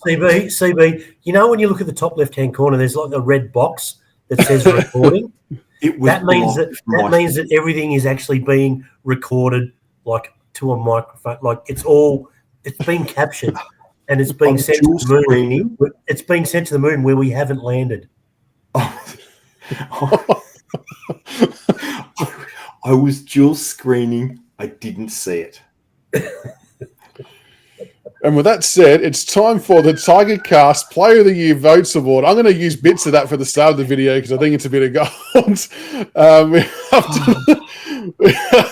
Hey, CB, you know when you look at the top left-hand corner, there's like a red box that says recording. That means that everything is actually being recorded, like to a microphone. Like it's been captured, and it's being sent to the moon. It's being sent to the moon where we haven't landed. I was dual screening. I didn't see it. And with that said, it's time for the Tigercast Player of the Year Votes Award. I'm going to use bits of that for the start of the video because I think it's a bit of gold.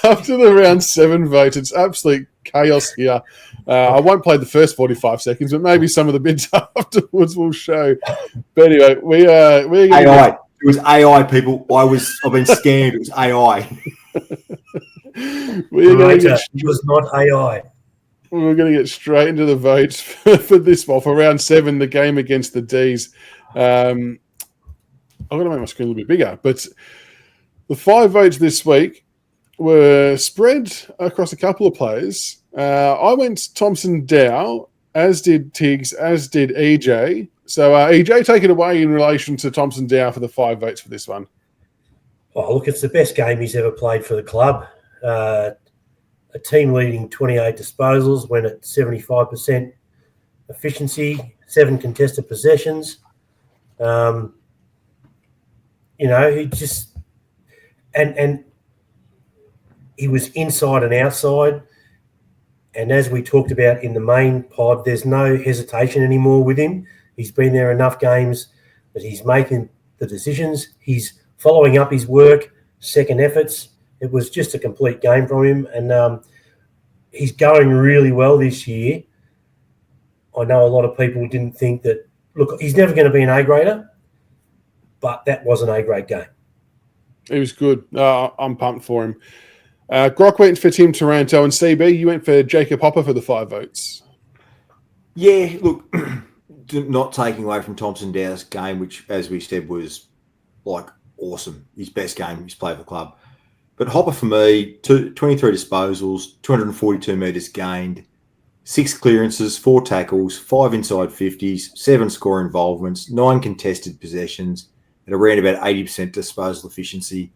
After the round 7 votes, it's absolute chaos here. I won't play the first 45 seconds, but maybe some of the bits afterwards will show. But anyway, we're going to AI. It was AI, people. I've been scammed. It was AI. It was not AI. We're going to get straight into the votes for this one. For round 7, the game against the D's. I'm going to make my screen a little bit bigger. But the 5 votes this week were spread across a couple of players. I went Thompson Dow, as did Tiggs, as did EJ. So, EJ, take it away in relation to Thompson Dow for the 5 votes for this one. Oh, look, it's the best game he's ever played for the club. A team leading 28 disposals, went at 75% efficiency, 7 contested possessions. He just and he was inside and outside. And as we talked about in the main pod, there's no hesitation anymore with him. He's been there enough games that he's making the decisions. He's following up his work, second efforts. It was just a complete game from him, and he's going really well this year. I know a lot of people didn't think that. Look, he's never going to be an A-grader, but that was an A-grade game. He was good. I'm pumped for him. Grock went for Tim Taranto, and CB, you went for Jacob Hopper for the 5 votes. Yeah, look, not taking away from Thompson Dow's game, which, as we said, was like awesome. His best game he's played for the club. But Hopper, for me, 23 disposals, 242 metres gained, 6 clearances, 4 tackles, 5 inside 50s, 7 score involvements, 9 contested possessions, at around about 80% disposal efficiency.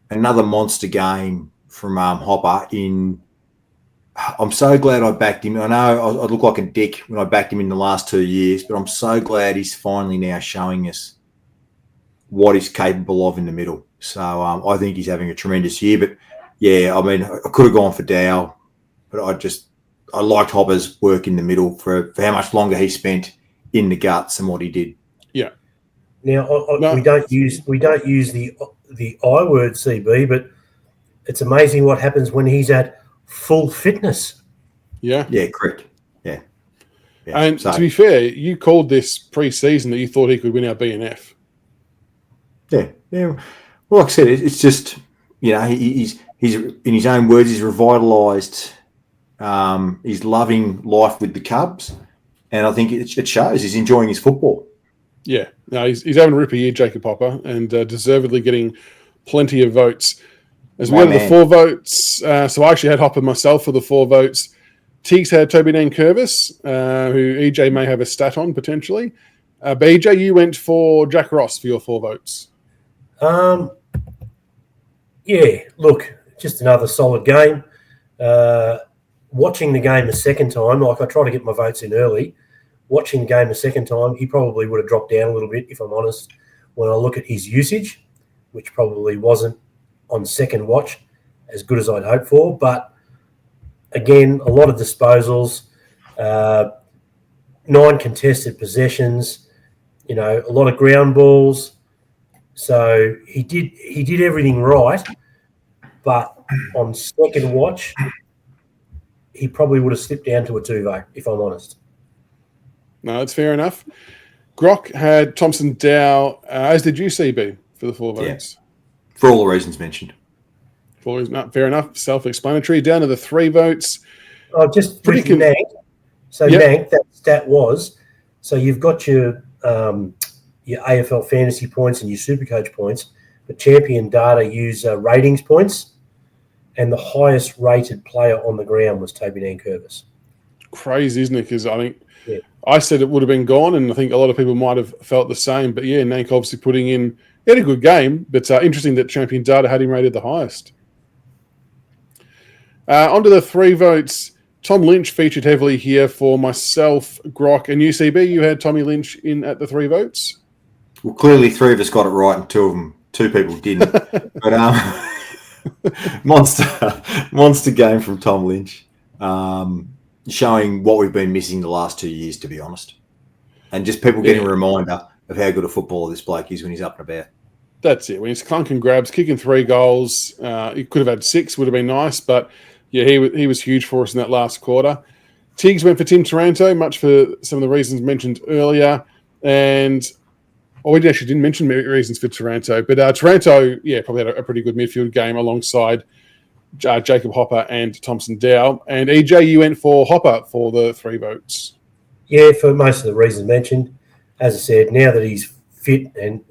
Another monster game from Hopper. I'm so glad I backed him. I know I look like a dick when I backed him in the last 2 years, but I'm so glad he's finally now showing us what he's capable of in the middle. So I think he's having a tremendous year. But, yeah, I mean, I could have gone for Dow, but I liked Hopper's work in the middle for how much longer he spent in the guts and what he did. Yeah. Now, we don't use the I word, CB, but it's amazing what happens when he's at full fitness. Yeah. Yeah, correct. Yeah. And to be fair, you called this pre-season that you thought he could win our BNF. Yeah. Well, like I said, it's just, he's in his own words, he's revitalised. He's loving life with the Cubs, and I think it shows. He's enjoying his football. Yeah, no, he's having a ripper year, Jacob Hopper, and deservedly getting plenty of votes. As we go to the 4 votes, so I actually had Hopper myself for the 4 votes. Tiggs had Toby Nankervis, who EJ may have a stat on potentially. But EJ, you went for Jack Ross for your 4 votes. Yeah, look, just another solid game. Watching the game a second time, like I try to get my votes in early, watching the game a second time, he probably would have dropped down a little bit, if I'm honest, when I look at his usage, which probably wasn't on second watch as good as I'd hoped for. But, again, a lot of disposals, 9 contested possessions, a lot of ground balls. So he did everything right, but on second watch, he probably would have slipped down to a 2 vote, if I'm honest. No, that's fair enough. Grock had Thompson Dow, as did UCB for the 4 votes. Yeah. For all the reasons mentioned. Fair enough. Self-explanatory. Down to the 3 votes. Oh, just pretty Nank. So Nank, that stat was, so you've got your AFL fantasy points and your Supercoach points, but Champion Data use ratings points, and the highest rated player on the ground was Toby Nankervis. crazy, isn't it? Because I think Yeah. I said it would have been gone, and I think a lot of people might have felt the same. But yeah, Nank obviously putting in, he had a good game, but interesting that Champion Data had him rated the highest. Onto the 3 votes. Tom Lynch featured heavily here for myself, Grock, and UCB. You had Tommy Lynch in at the 3 votes. Well, clearly 3 of us got it right, and 2 people didn't. But monster game from Tom Lynch, showing what we've been missing the last 2 years, to be honest, and just people getting a reminder of how good a footballer this bloke is when he's up and about. That's it. When he's clunking grabs, kicking 3 goals, he could have had 6, would have been nice, but yeah, he was huge for us in that last quarter. Tiggs went for Tim Taranto, much for some of the reasons mentioned earlier, and we actually didn't mention reasons for Taranto, but Taranto, probably had a pretty good midfield game alongside Jacob Hopper and Thompson Dow. And EJ, you went for Hopper for the 3 votes. Yeah, for most of the reasons mentioned. As I said, now that he's fit and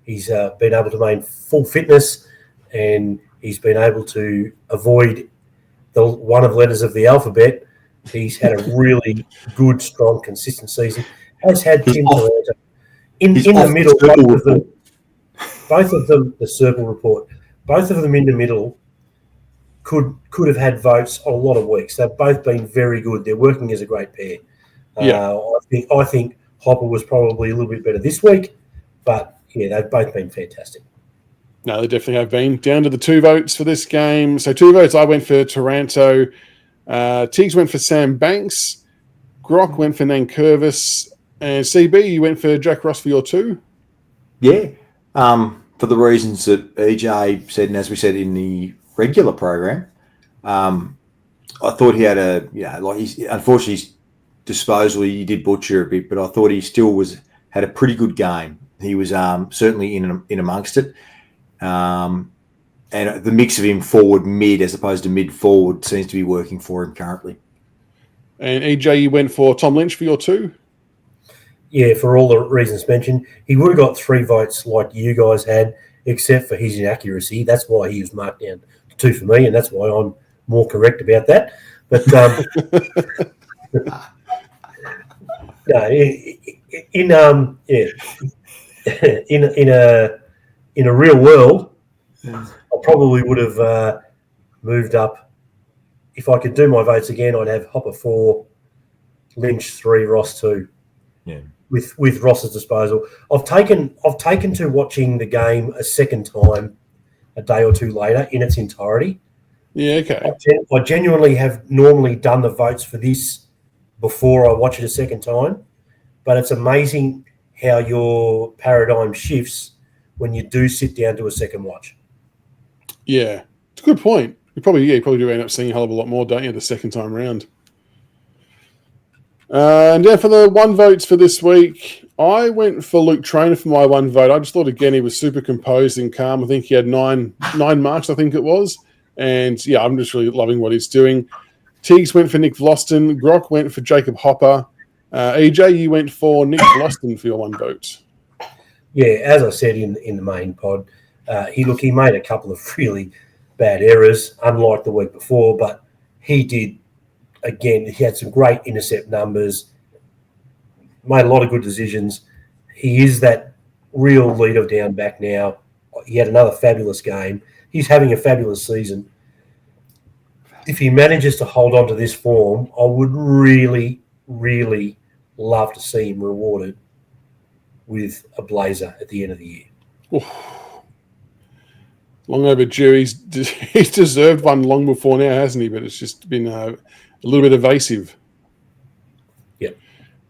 he's been able to maintain full fitness, and he's been able to avoid the one of the letters of the alphabet, he's had a really good, strong, consistent season. Has had Tim Taranto. In the middle, both of them, the Circle Report, both of them in the middle could have had votes on a lot of weeks. They've both been very good. They're working as a great pair. I think Hopper was probably a little bit better this week, but yeah, they've both been fantastic. No, they definitely have been. Down to the 2 votes for this game. So 2 votes, I went for Taranto. Tiggs went for Sam Banks. Grock went for Nankervis. And CB, you went for Jack Ross for your 2? Yeah, for the reasons that EJ said, and as we said in the regular program, I thought he had unfortunately his disposal, he did butcher a bit, but I thought he still had a pretty good game. He was certainly in amongst it, and the mix of him forward mid as opposed to mid forward seems to be working for him currently. And EJ, you went for Tom Lynch for your 2? Yeah, for all the reasons mentioned, he would have got 3 votes like you guys had, except for his inaccuracy. That's why he was marked down to 2 for me, and that's why I'm more correct about that. But in a real world, I probably would have moved up. If I could do my votes again, I'd have Hopper 4, Lynch 3, Ross 2. Yeah. With Ross's disposal. I've taken to watching the game a second time a day or 2 later in its entirety. Yeah, okay. I genuinely have normally done the votes for this before I watch it a second time, but it's amazing how your paradigm shifts when you do sit down to a second watch. Yeah, it's a good point. You probably do end up seeing a hell of a lot more, don't you, the second time round? And then for the 1 votes for this week, I went for Luke Traynor for my 1 vote. I just thought, again, he was super composed and calm. I think he had 9 marks, I think it was. And, yeah, I'm just really loving what he's doing. Tiggs went for Nick Vlosten. Grock went for Jacob Hopper. EJ, you went for Nick Vlosten for your 1 vote. Yeah, as I said in the main pod, he made a couple of really bad errors, unlike the week before, but he did. Again, he had some great intercept numbers, made a lot of good decisions. He is that real leader down back now. He had another fabulous game. He's having a fabulous season. If he manages to hold on to this form, I would really, really love to see him rewarded with a blazer at the end of the year. Oof. Long overdue. He's deserved one long before now, hasn't he? But it's just been a little bit evasive. Yep.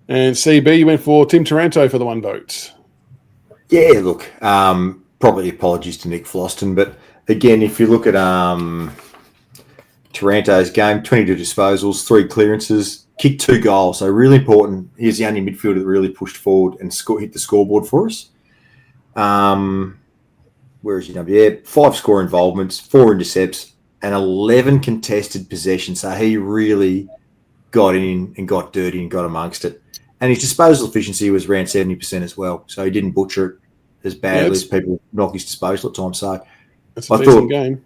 And CB, you went for Tim Taranto for the 1 vote. Yeah, look, probably apologies to Nick Vlosten, but again, if you look at Taranto's game, 22 disposals, 3 clearances, kicked 2 goals, so really important. He's the only midfielder that really pushed forward and hit the scoreboard for us. Where is he now? Yeah, 5 score involvements, 4 intercepts, and 11 contested possessions. So he really got in and got dirty and got amongst it. And his disposal efficiency was around 70% as well. So he didn't butcher it as badly as people knock his disposal at times. So that's a decent game.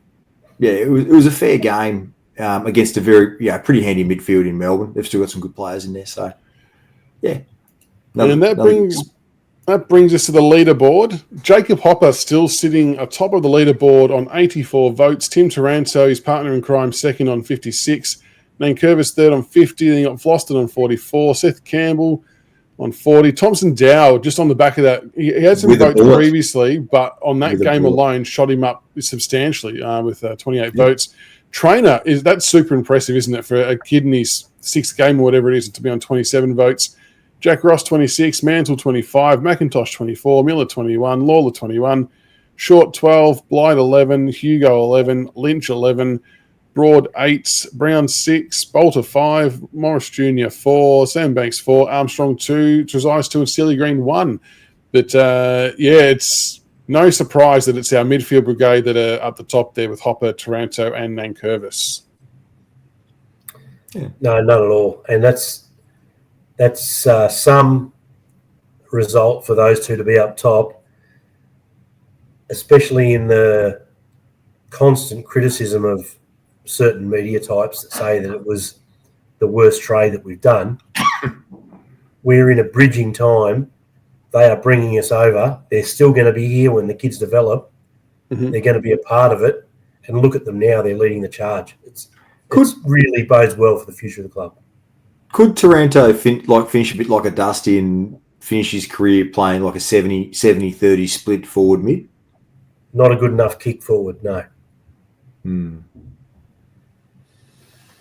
Yeah, it was a fair game. against a very pretty handy midfield in Melbourne. They've still got some good players in there. So, yeah. And that brings us to the leaderboard. Jacob Hopper still sitting atop of the leaderboard on 84 votes. Tim Taranto, his partner in crime, second on 56. Nankervis third on 50. Then you got Floston on 44. Seth Campbell on 40. Thompson Dow, just on the back of that, he had some votes previously, but on that game alone, shot him up substantially with 28 votes. Trainer, that's super impressive, isn't it, for a kid in his sixth game or whatever it is to be on 27 votes. Jack Ross, 26. Mantle, 25. McIntosh, 24. Miller, 21. Lawler, 21. Short, 12. Blythe, 11. Hugo, 11. Lynch, 11. Broad, 8. Brown, 6. Bolter, 5. Morris Jr., 4. Sam Banks, 4. Armstrong, 2. Trezise, 2. And Sealy Green, 1. But, it's no surprise that it's our midfield brigade that are up the top there with Hopper, Taranto, and Nankervis. Yeah. No, not at all. And that's some result for those two to be up top, especially in the constant criticism of certain media types that say that it was the worst trade that we've done. We're in a bridging time. They are bringing us over. They're still going to be here when the kids develop. Mm-hmm. They're going to be a part of it. And look at them now. They're leading the charge. It's really bodes well for the future of the club. Could Taranto finish a bit like a Dusty and finish his career playing like a 70-30 split forward mid? Not a good enough kick forward, no.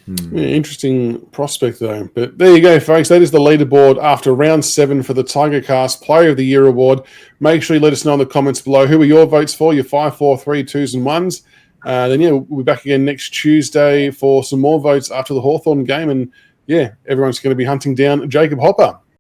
Yeah, interesting prospect, though. But there you go, folks. That is the leaderboard after round 7 for the Tigercast Player of the Year award. Make sure you let us know in the comments below who are your votes for, your 5, 4, 3, 2s and 1s. Then, we'll be back again next Tuesday for some more votes after the Hawthorn game. And, everyone's going to be hunting down Jacob Hopper.